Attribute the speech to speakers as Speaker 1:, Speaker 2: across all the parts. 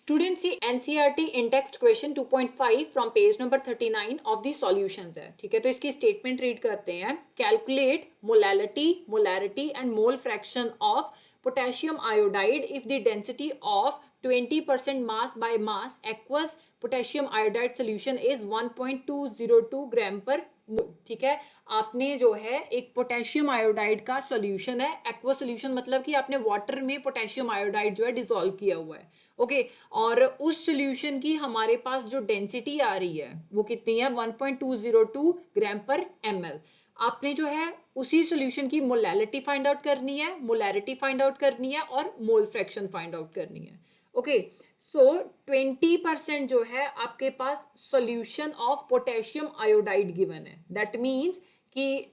Speaker 1: Student C NCERT in text question 2.5 from page number 39 of the solutions है। ठीक है, तो इसकी स्टेटमेंट रीड करते हैं। Calculate molality, molarity and mole fraction of potassium iodide if the density of 20% mass by mass aqueous potassium iodide solution is 1.202 gram per मोल। ठीक है, आपने जो है एक पोटेशियम आयोडाइड का सोल्यूशन है, एक्वा सोल्यूशन मतलब कि आपने वाटर में पोटेशियम आयोडाइड जो है डिसॉल्व किया हुआ है। ओके, और उस सोल्यूशन की हमारे पास जो डेंसिटी आ रही है वो कितनी है, 1.202 ग्राम पर ml। आपने जो है उसी सोल्यूशन की मोलैलिटी फाइंड आउट करनी है, मोलैरिटी फाइंड आउट करनी है और मोल फ्रैक्शन फाइंड आउट करनी है। ओके, सो 20% जो है आपके पास solution of potassium iodide given है। दैट मीन्स कि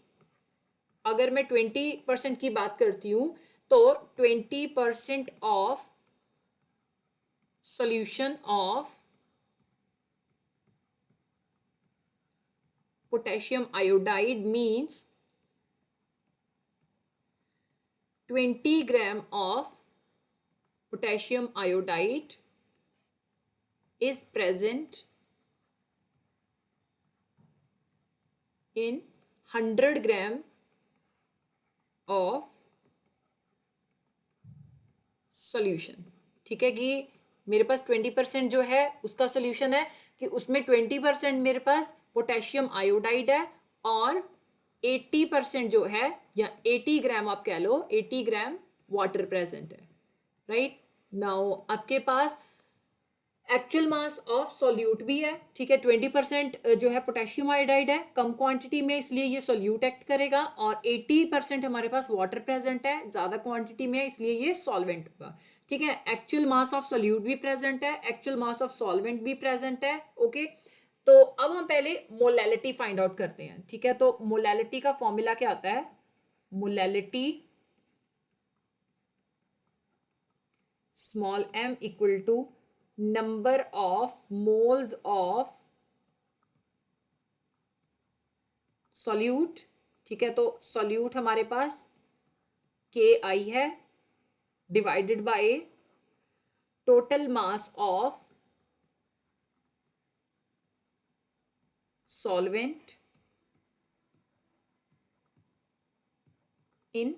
Speaker 1: अगर मैं 20% की बात करती हूं तो 20% of solution of potassium iodide means 20 gram of potassium iodide is present in 100 gram of solution। ठीक है कि मेरे पास 20% जो है उसका सोल्यूशन है कि उसमें 20% मेरे पास पोटेशियम आयोडाइड है और 80% जो है या 80 ग्राम आप कह लो, 80 ग्राम वाटर प्रेजेंट है। राइट नाउ आपके पास एक्चुअल मास ऑफ सोल्यूट भी है। ठीक है, 20% जो है पोटेशियम आयोडाइड है कम क्वांटिटी में, इसलिए ये सोल्यूट एक्ट करेगा, और 80% हमारे पास वाटर प्रेजेंट है ज्यादा क्वांटिटी में, इसलिए ये सॉल्वेंट होगा। ठीक है, एक्चुअल मास ऑफ सोल्यूट भी प्रेजेंट है, एक्चुअल मास ऑफ सॉल्वेंट भी प्रेजेंट है। ओके, तो अब हम पहले मोलैलिटी फाइंड आउट करते हैं। ठीक है, तो मोलैलिटी का फॉर्मूला क्या आता है, molality small m equal to number of moles of solute. ठीक है, तो सॉल्यूट हमारे पास Ki है divided by total mass of solvent in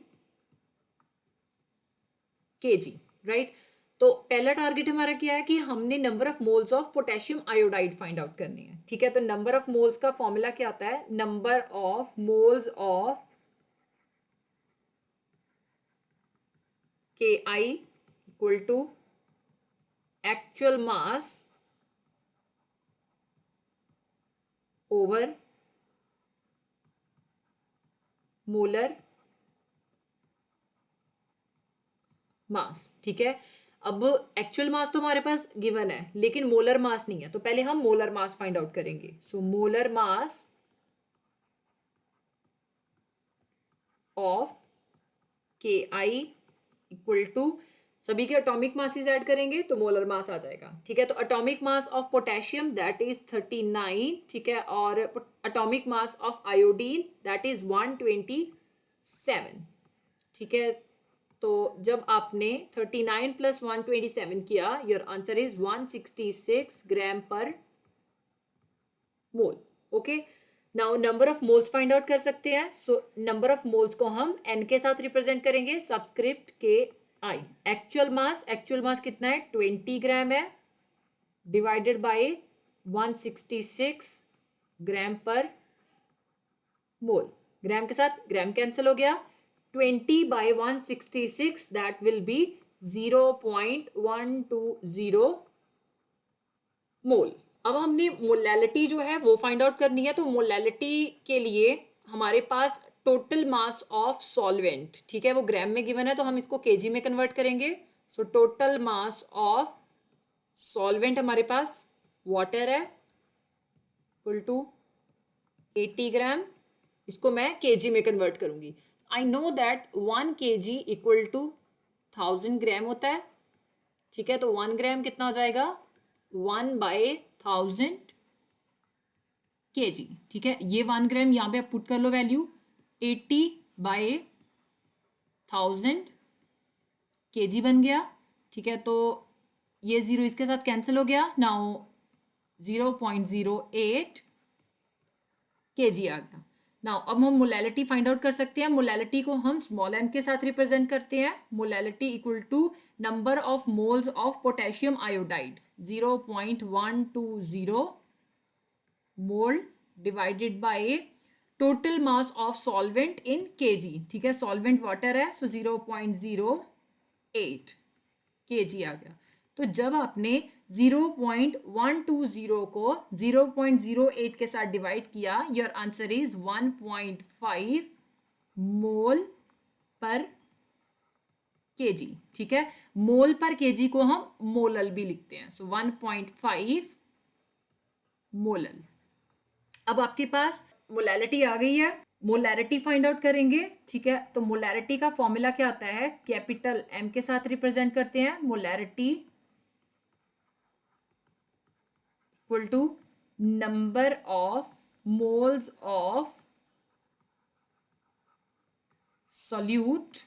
Speaker 1: Kg। Right, तो पहला टारगेट हमारा क्या है कि हमने number of moles of potassium iodide find out करनी है। ठीक है, तो नंबर ऑफ मोल्स का फॉर्मूला क्या आता है, number of moles of Ki equal to actual mass over molar मास। ठीक है, अब एक्चुअल मास तो हमारे पास गिवन है लेकिन मोलर मास नहीं है, तो पहले हम मोलर मास फाइंड आउट करेंगे। So molar mass of Ki equal to, सभी के एटॉमिक मासेस ऐड करेंगे तो मोलर मास आ जाएगा। ठीक है, तो atomic mass of potassium that is 39। ठीक है, और atomic mass of iodine that is 127। ठीक है, तो जब आपने 39 प्लस 127 किया, your answer is 166 gram per mole. Okay, now number of moles find out कर सकते हैं। सो नंबर ऑफ मोल्स को हम n के साथ रिप्रेजेंट करेंगे, सबस्क्रिप्ट के आई। एक्चुअल मास कितना है, 20 ग्राम है divided bye 166 gram per mole. ग्राम के साथ ग्राम कैंसिल हो गया, 20 बाय 166 दैट विल बी 0.120 मोल। अब हमने मोलैलिटी जो है वो फाइंड आउट करनी है, तो मोलैलिटी के लिए हमारे पास टोटल मास ऑफ सॉल्वेंट, ठीक है, वो ग्राम में गिवन है तो हम इसको केजी में कन्वर्ट करेंगे। So total mass of solvent हमारे पास वाटर है इक्वल टू 80 ग्राम, इसको मैं केजी में कन्वर्ट करूंगी। I know that 1 kg equal to 1000 gram होता है। ठीक है, तो 1 ग्राम कितना हो जाएगा, 1/1000 kg। ठीक है, ये 1 ग्राम यहाँ पे आप पुट कर लो वैल्यू, 80/1000 kg बन गया। ठीक है, तो ये 0 इसके साथ कैंसिल हो गया, नाउ 0.08 kg आ गया। नाउ अब हम मोलैलिटी फाइंड आउट कर सकते हैं। मोलैलिटी को हम स्मॉल m के साथ रिप्रेजेंट करते हैं। Molality equal to number of moles of potassium iodide 0.120 mole divided by total mass of solvent in kg. ठीक है, सॉल्वेंट वाटर है, सो 0.08 kg आ गया। तो जब आपने 0.120 को 0.08 के साथ डिवाइड किया, योर आंसर इज 1.5 मोल पर केजी। ठीक है, मोल पर केजी को हम मोलल भी लिखते हैं, सो 1.5 मोलल। अब आपके पास मोलैलिटी आ गई है, मोलैरिटी फाइंड आउट करेंगे। ठीक है, तो मोलैरिटी का फॉर्मूला क्या आता है, कैपिटल एम के साथ रिप्रेजेंट करते हैं। Molarity equal to number of moles of solute,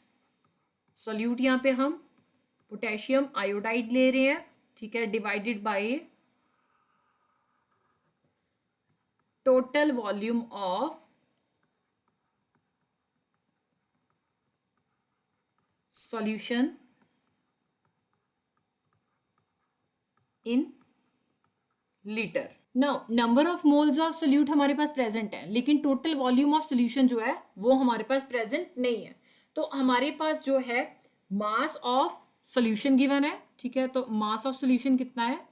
Speaker 1: solute यहां पे हम पोटेशियम आयोडाइड ले रहे हैं। ठीक है, divided by total volume of solution in litre. Now number of moles of solute हमारे पास प्रेजेंट है, लेकिन टोटल वॉल्यूम ऑफ सोल्यूशन जो है वो हमारे पास प्रेजेंट नहीं है। तो हमारे पास जो है मास ऑफ सोल्यूशन गिवन है। ठीक है, तो मास ऑफ सोल्यूशन कितना है,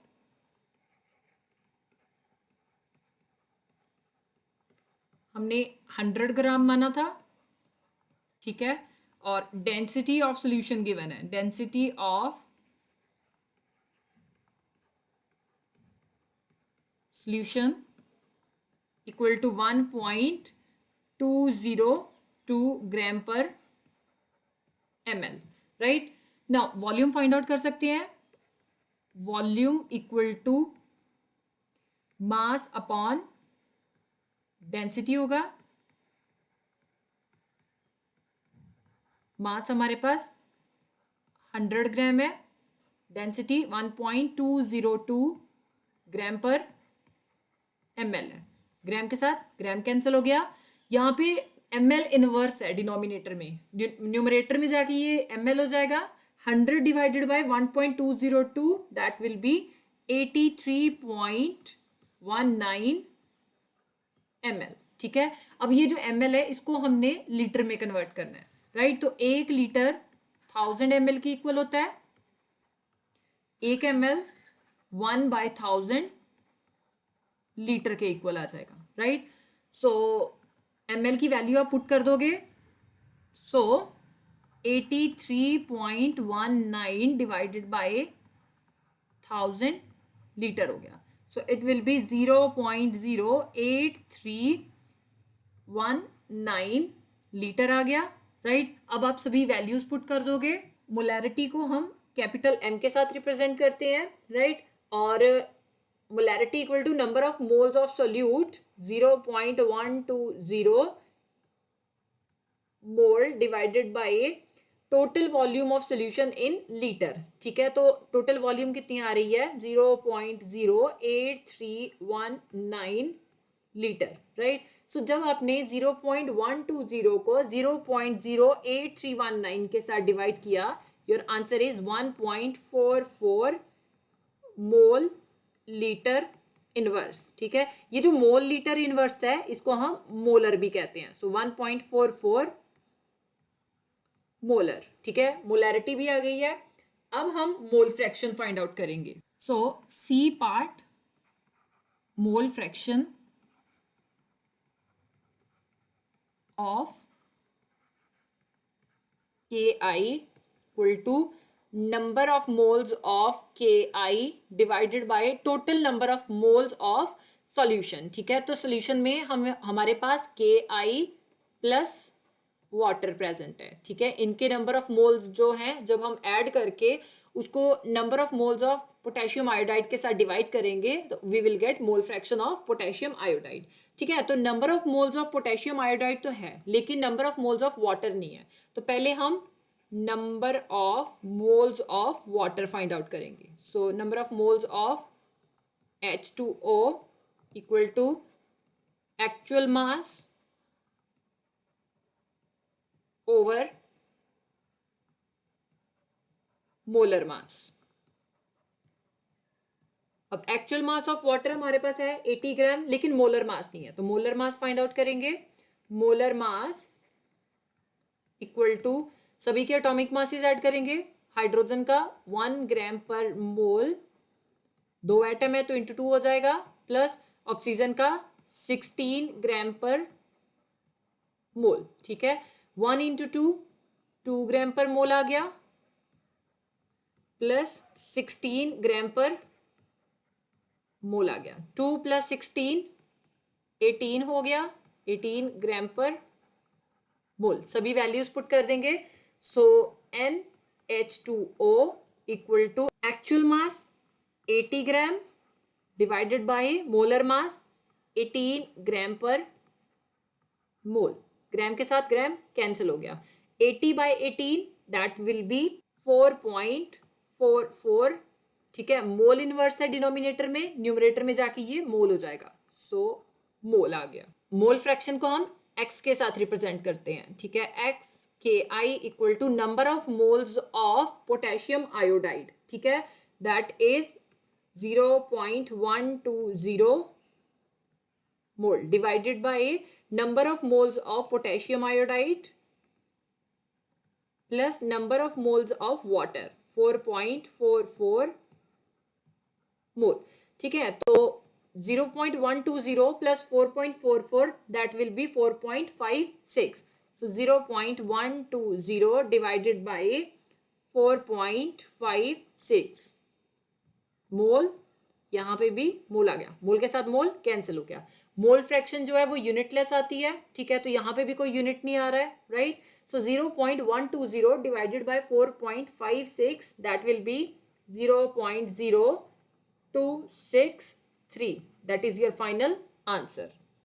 Speaker 1: हमने 100 ग्राम माना था। ठीक है, और डेंसिटी ऑफ सोल्यूशन गिवन है, density of solution equal to 1.202 gram per ml। Right, now volume find out कर सकते हैं। Volume equal to mass upon density होगा। मास हमारे पास 100 ग्राम है, डेंसिटी 1.202 ग्राम पर ml है। ग्राम के साथ ग्राम कैंसिल हो गया। यहाँ पे ml इनवर्स है डिनोमिनेटर में, न्यूमरेटर में जाके ये ml हो जाएगा। 100 divided by 1.202 that will B 83.19 ml। ठीक है, अब ये जो ml है इसको हमने लीटर में कन्वर्ट करना है। राइट, तो 1 लीटर 1000 ml की इक्वल होता है। 1 ml 1/1000 लीटर के इक्वल आ जाएगा। राइट, सो ml की वैल्यू आप पुट कर दोगे, सो 83.19 डिवाइडेड बाय 1000 लीटर हो गया। So it will be 0.08319 litre आ गया। राइट, अब आप सभी वैल्यूज पुट कर दोगे। मोलैरिटी को हम कैपिटल M के साथ रिप्रेजेंट करते हैं। राइट, और molarity equal to number of moles of solute 0.120 mole divided by total volume of solution in litre. ठीक है, तो टोटल वॉल्यूम कितनी आ रही है, 0.08319 लीटर। राइट, सो जब आपने 0.120 को 0.08319 के साथ डिवाइड किया, your answer is 1.44 mole litre inverse. ठीक है, ये जो मोल लीटर इनवर्स है इसको हम मोलर भी कहते हैं। सो 1.44 मोलर। ठीक है, मोलैरिटी भी आ गई है। अब हम मोल फ्रैक्शन फाइंड आउट करेंगे। So C part mole fraction of KI equal to number of moles of KI divided by total number of moles of solution. ठीक है, तो सॉल्यूशन में हमारे पास KI प्लस वाटर प्रेजेंट है। ठीक है, इनके नंबर ऑफ मोल्स जो हैं जब हम ऐड करके उसको number of moles of potassium iodide के साथ डिवाइड करेंगे तो we will get mole fraction of potassium iodide. ठीक है, तो number of moles of potassium iodide तो है, लेकिन number of moles of water नहीं है। तो पहले हम number of moles of water find out करेंगे. So number of moles of H2O equal to actual mass over molar mass. अब एक्चुअल मास ऑफ वाटर हमारे पास है 80 ग्राम, लेकिन मोलर मास नहीं है, तो मोलर मास फाइंड आउट करेंगे. मोलर मास इक्वल टू सभी के एटॉमिक मासेस ऐड करेंगे. हाइड्रोजन का 1 ग्राम पर मोल, 2 एटम है तो इंटू 2 हो जाएगा, प्लस ऑक्सीजन का 16 ग्राम पर मोल. ठीक है, 1 इंटू 2 2 ग्राम पर मोल आ गया, प्लस 16 ग्राम पर मोल आ गया. 2 प्लस 16 18 हो गया, 18 ग्राम पर मोल. सभी वैल्यूज पुट कर देंगे. So NH2O equal to actual mass 80 gram divided by molar mass 18 gram per mole. ग्राम के साथ ग्राम कैंसिल हो गया. 80 बाय 18 दैट विल बी 4.44. ठीक है, मोल इनवर्स है डिनोमिनेटर में, न्यूमरेटर में जाके ये मोल हो जाएगा. सो मोल आ गया. मोल फ्रैक्शन को हम x के साथ रिप्रेजेंट करते हैं. ठीक है, x KI equal to number of moles of potassium iodide. ठीक है, that is 0.120 mole divided by number of moles of potassium iodide plus number of moles of water 4.44 mole. ठीक है, तो 0.120 प्लस 4.44 that will be 4.56. So 0.120 divided by 4.56 mole. यहाँ पे भी मोल आ गया, मोल के साथ मोल कैंसिल हो गया. मोल फ्रैक्शन जो है वो यूनिटलेस आती है. ठीक है, तो यहाँ पे भी कोई यूनिट नहीं आ रहा है, right. So 0.120 divided by 4.56 that will B 0.0263. That is your final answer.